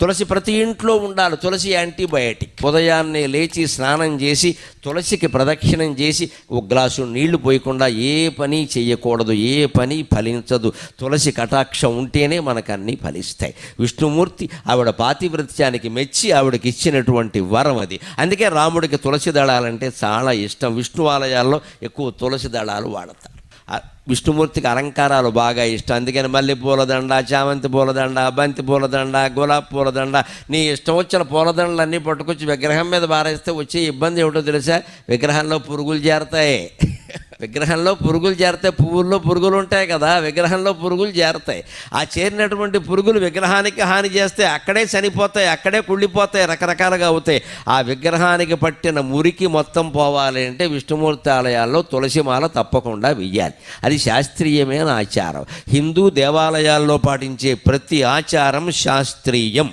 తులసి ప్రతి ఇంట్లో ఉండాలి. తులసి యాంటీబయాటిక్. ఉదయాన్నే లేచి స్నానం చేసి తులసికి ప్రదక్షిణం చేసి ఒక గ్లాసు నీళ్లు పోయకుండా ఏ పని చేయకూడదు. ఏ పని ఫలించదు. తులసి కటాక్షం ఉంటేనే మనకు అన్నీ ఫలిస్తాయి. విష్ణుమూర్తి ఆవిడ పాతివ్రత్యానికి మెచ్చి ఆవిడకి ఇచ్చినటువంటి వరం అది. అందుకే రాముడికి తులసి దళాలంటే చాలా ఇష్టం. విష్ణు ఆలయాల్లో ఎక్కువ తులసి దళాలు వాడతారు. విష్ణుమూర్తికి అలంకారాలు బాగా ఇష్టం. అందుకని మల్లె పూలదండ, చామంతి పూలదండ, బంతి పూలదండ, గులాబీ పూలదండ, నీ ఇష్టం వచ్చిన పూలదండలన్నీ పట్టుకొచ్చి విగ్రహం మీద బారేస్తే వచ్చే ఇబ్బంది ఏమిటో తెలుసా? విగ్రహంలో పురుగులు చేరతాయి. విగ్రహంలో పురుగులు చేరతాయి. పువ్వుల్లో పురుగులు ఉంటాయి కదా, విగ్రహంలో పురుగులు చేరతాయి. ఆ చేరినటువంటి పురుగులు విగ్రహానికి హాని చేస్తే అక్కడే చనిపోతాయి, అక్కడే కుళ్ళిపోతాయి, రకరకాలుగా అవుతాయి. ఆ విగ్రహానికి పట్టిన మురికి మొత్తం పోవాలి అంటే విష్ణుమూర్తి ఆలయాల్లో తులసిమాల తప్పకుండా వెయ్యాలి. అది శాస్త్రీయమైన ఆచారం. హిందూ దేవాలయాల్లో పాటించే ప్రతి ఆచారం శాస్త్రీయం.